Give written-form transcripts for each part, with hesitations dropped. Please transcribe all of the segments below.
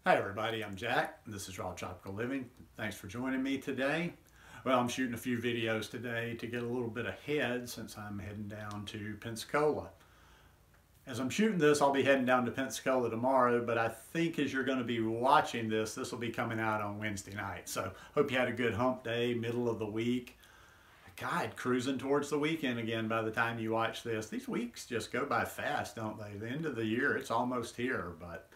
Hi everybody, I'm Jack. This is Raw Tropical Living. Thanks for joining me today. Well, I'm shooting a few videos today to get a little bit ahead since I'm heading down to Pensacola. As I'm shooting this, I'll be heading down to Pensacola tomorrow, but I think as you're going to be watching this will be coming out on Wednesday night. So hope you had a good hump day, middle of the week. God, cruising towards the weekend again by the time you watch this. These weeks just go by fast, don't they? The end of the year, it's almost here, but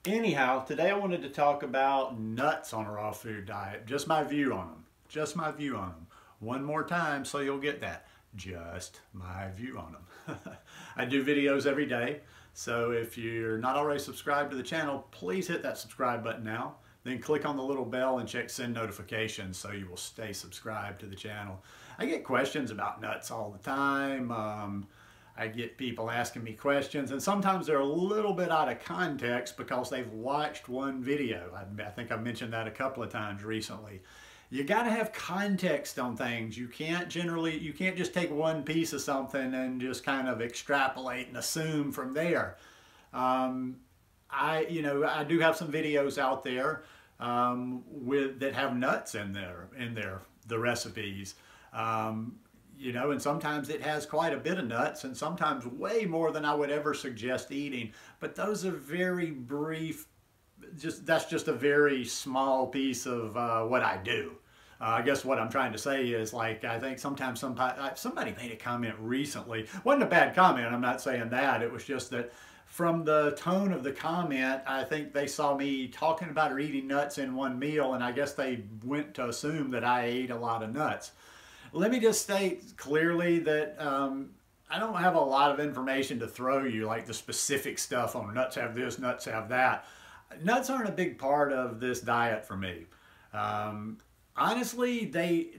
anyhow, today I wanted to talk about nuts on a raw food diet. Just my view on them. Just my view on them. One more time so you'll get that. Just my view on them. I do videos every day, so if you're not already subscribed to the channel, please hit that subscribe button now. Then click on the little bell and check send notifications so you will stay subscribed to the channel. I get questions about nuts all the time. I get people asking me questions, and sometimes they're a little bit out of context because they've watched one video. I think I've mentioned that a couple of times recently. You got to have context on things. You can't just take one piece of something and just kind of extrapolate and assume from there. I do have some videos out there that have nuts in the recipes. And sometimes it has quite a bit of nuts and sometimes way more than I would ever suggest eating. But those are very brief, that's just a very small piece of what I do. I guess what I'm trying to say is, like, I think sometimes somebody made a comment recently. It wasn't a bad comment, I'm not saying that. It was just that from the tone of the comment, I think they saw me talking about or eating nuts in one meal, and I guess they went to assume that I ate a lot of nuts. Let me just state clearly that I don't have a lot of information to throw you, like the specific stuff on nuts have this, nuts have that. Nuts aren't a big part of this diet for me. Honestly,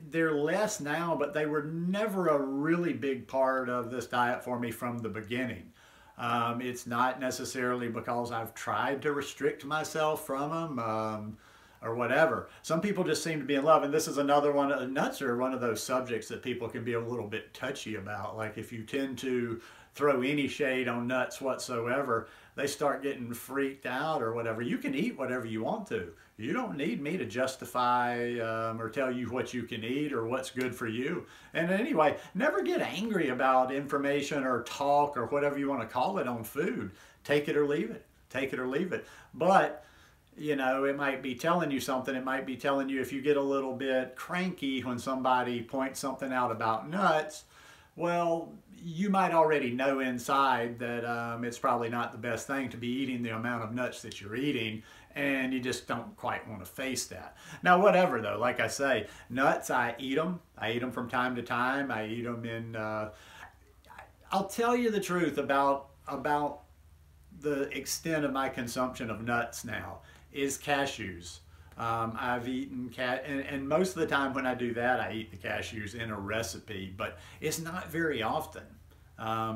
they're less now, but they were never a really big part of this diet for me from the beginning. It's not necessarily because I've tried to restrict myself from them or whatever. Some people just seem to be in love, and this is another one. Nuts are one of those subjects that people can be a little bit touchy about. Like, if you tend to throw any shade on nuts whatsoever, they start getting freaked out or whatever. You can eat whatever you want to. You don't need me to justify or tell you what you can eat or what's good for you. And anyway, never get angry about information or talk or whatever you want to call it on food. Take it or leave it. Take it or leave it. But it might be telling you something. It might be telling you, if you get a little bit cranky when somebody points something out about nuts, well, you might already know inside that it's probably not the best thing to be eating the amount of nuts that you're eating, and you just don't quite want to face that. Now, whatever though, like I say, nuts, I eat them. I eat them from time to time. I eat them in, I'll tell you the truth about the extent of my consumption of nuts now is cashews. I've eaten and most of the time when I do that, I eat the cashews in a recipe, but it's not very often.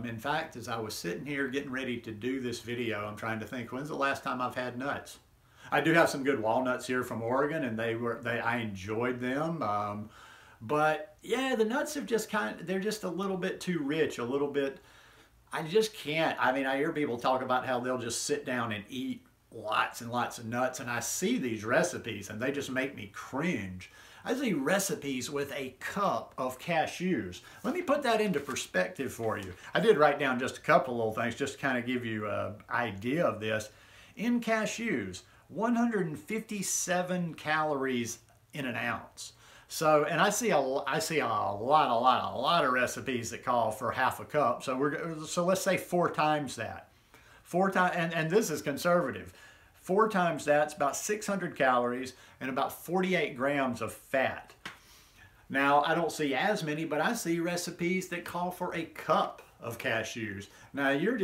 In fact, as I was sitting here getting ready to do this video, I'm trying to think, when's the last time I've had nuts? I do have some good walnuts here from Oregon, and I enjoyed them. But yeah, the nuts have just they're just a little bit too rich, a little bit. I just can't. I mean, I hear people talk about how they'll just sit down and eat lots and lots of nuts, and I see these recipes and they just make me cringe. I see recipes with a cup of cashews. Let me put that into perspective for you. I did write down just a couple little things just to kind of give you an idea of this. In cashews, 157 calories in an ounce. So, and I see a lot of recipes that call for half a cup. So let's say 4 times that. 4 times, and this is conservative. 4 times that's about 600 calories and about 48 grams of fat. Now, I don't see as many, but I see recipes that call for a cup of cashews. Now, you're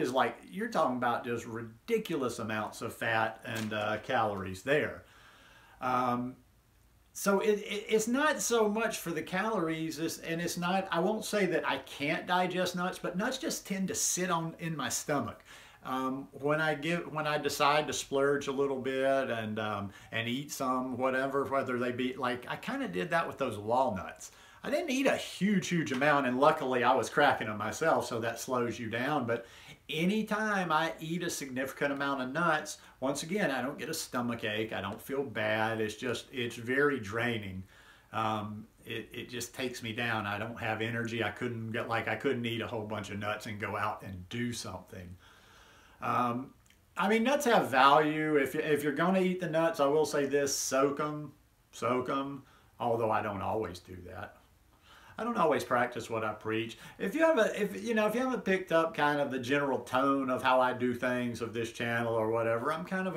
talking about just ridiculous amounts of fat and calories there. So it's not so much for the calories, and it's not, I won't say that I can't digest nuts, but nuts just tend to sit in my stomach. When I decide to splurge a little bit and eat some, whether they be, like, I kind of did that with those walnuts. I didn't eat a huge amount, and luckily I was cracking them myself, so that slows you down. But Anytime I eat a significant amount of nuts, once again, I don't get a stomach ache. I don't feel bad. It's very draining. It just takes me down. I don't have energy. I couldn't eat a whole bunch of nuts and go out and do something. I mean, nuts have value. If you're going to eat the nuts, I will say this: soak them. Although I don't always do that. I don't always practice what I preach. If you haven't picked up kind of the general tone of how I do things of this channel or whatever, I'm kind of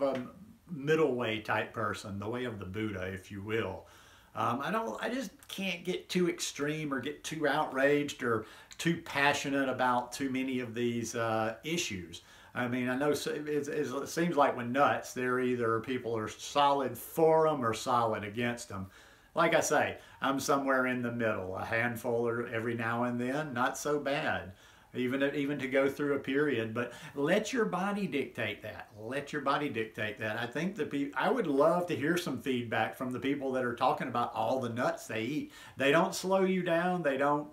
a middle way type person, the way of the Buddha, if you will. I just can't get too extreme or get too outraged or too passionate about too many of these issues. I mean, I know it seems like with nuts, they're either people are solid for them or solid against them. Like I say, I'm somewhere in the middle, a handful or every now and then, not so bad. Even to go through a period, but let your body dictate that. Let your body dictate that. I think I would love to hear some feedback from the people that are talking about all the nuts they eat. They don't slow you down. They don't,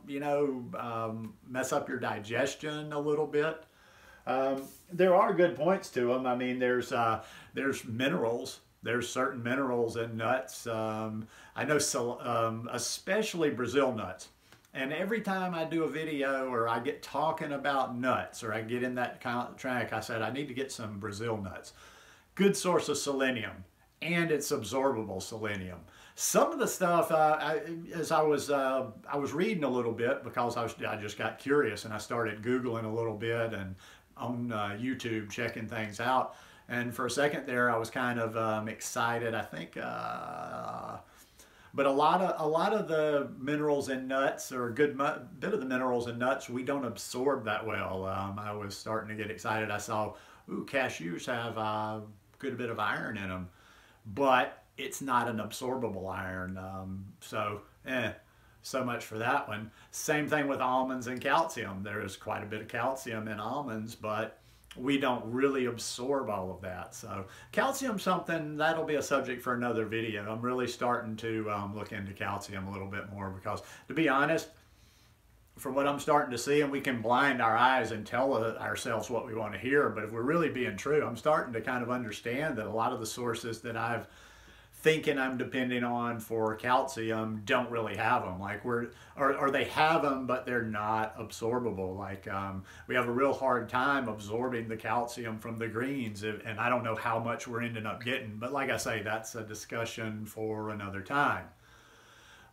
mess up your digestion a little bit. There are good points to them. I mean, there's minerals. There's certain minerals in nuts. I know especially Brazil nuts. And every time I do a video or I get talking about nuts or I get in that kind of track, I said I need to get some Brazil nuts. Good source of selenium, and it's absorbable selenium. Some of the stuff, I was reading a little bit because I just got curious and I started Googling a little bit and on YouTube checking things out. And for a second there, I was kind of excited. I think, but a lot of the minerals in nuts, or a good bit of the minerals in nuts, we don't absorb that well. I was starting to get excited. I saw, cashews have a good bit of iron in them, but it's not an absorbable iron. So much for that one. Same thing with almonds and calcium. There is quite a bit of calcium in almonds, but we don't really absorb all of that. So calcium's something that'll be a subject for another video. I'm really starting to look into calcium a little bit more because, to be honest, from what I'm starting to see, and we can blind our eyes and tell ourselves what we want to hear, but if we're really being true, I'm starting to kind of understand that a lot of the sources that I've thinking I'm depending on for calcium don't really have them. Like or they have them, but they're not absorbable. Like we have a real hard time absorbing the calcium from the greens, and I don't know how much we're ending up getting. But like I say, that's a discussion for another time.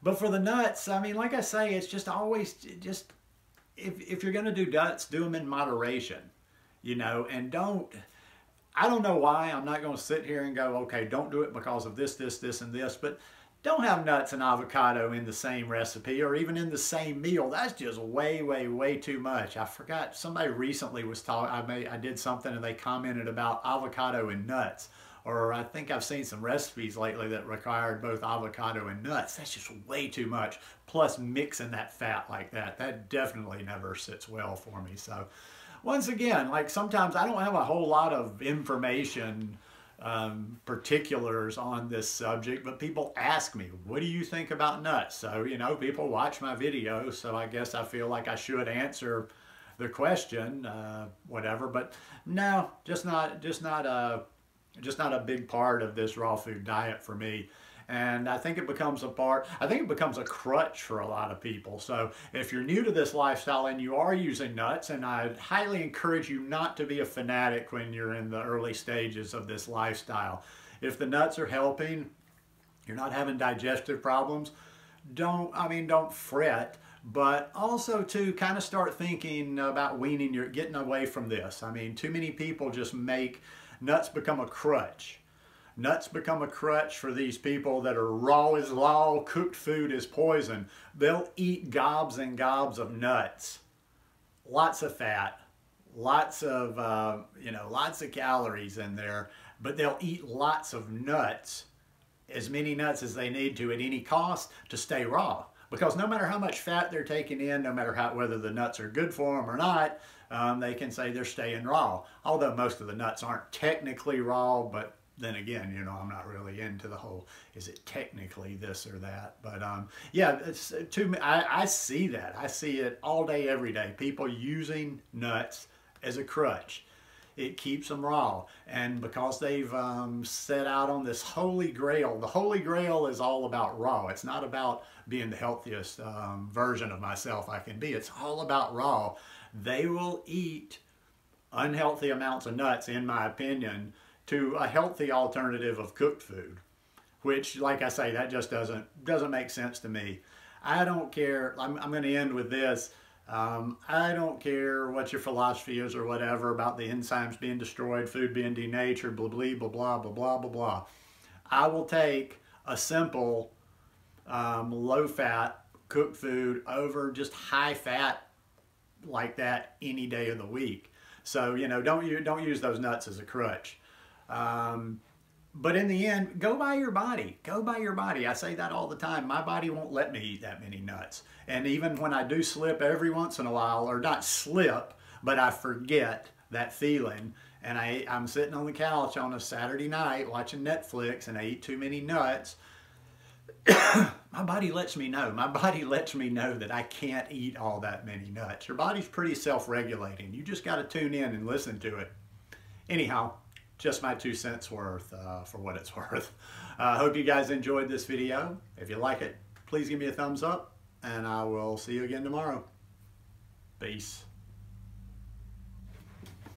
But for the nuts, I mean, like I say, it's just always if you're going to do nuts, do them in moderation, and don't. I don't know why. I'm not going to sit here and go, okay, don't do it because of this, and this, but don't have nuts and avocado in the same recipe or even in the same meal. That's just way, way, way too much. I forgot, somebody recently was talking, I did something and they commented about avocado and nuts. Or I think I've seen some recipes lately that required both avocado and nuts. That's just way too much. Plus mixing that fat like that definitely never sits well for me. So once again, like sometimes I don't have a whole lot of information, particulars on this subject, but people ask me, what do you think about nuts? So, people watch my videos, so I guess I feel like I should answer the question, whatever, but no, just not a big part of this raw food diet for me. And I think it becomes a crutch for a lot of people. So if you're new to this lifestyle and you are using nuts, and I highly encourage you not to be a fanatic when you're in the early stages of this lifestyle. If the nuts are helping, you're not having digestive problems, don't fret. But also to kind of start thinking about getting away from this. I mean, too many people just make nuts become a crutch. Nuts become a crutch for these people that are raw is law, cooked food is poison. They'll eat gobs and gobs of nuts. Lots of fat, lots of calories in there, but they'll eat lots of nuts, as many nuts as they need to at any cost to stay raw. Because no matter how much fat they're taking in, no matter whether the nuts are good for them or not, they can say they're staying raw. Although most of the nuts aren't technically raw, but then again, you know, I'm not really into the whole, is it technically this or that? But yeah, it's, to me, I see that. I see it all day, every day. People using nuts as a crutch. It keeps them raw. And because they've set out on this holy grail, the holy grail is all about raw. It's not about being the healthiest version of myself I can be. It's all about raw. They will eat unhealthy amounts of nuts, in my opinion, to a healthy alternative of cooked food, which, like I say, that just doesn't make sense to me. I don't care. I'm going to end with this. I don't care what your philosophy is or whatever about the enzymes being destroyed, food being denatured, blah, blah, blah, blah, blah, blah, blah, blah. I will take a simple, low-fat cooked food over just high-fat like that any day of the week. So, you know, don't use those nuts as a crutch. But in the end, go by your body. Go by your body. I say that all the time. My body won't let me eat that many nuts. And even when I do slip every once in a while, or not slip, but I forget that feeling, and I'm sitting on the couch on a Saturday night watching Netflix and I eat too many nuts, my body lets me know. My body lets me know that I can't eat all that many nuts. Your body's pretty self-regulating. You just got to tune in and listen to it. Anyhow, just my 2 cents worth for what it's worth. I hope you guys enjoyed this video. If you like it, please give me a thumbs up, and I will see you again tomorrow. Peace.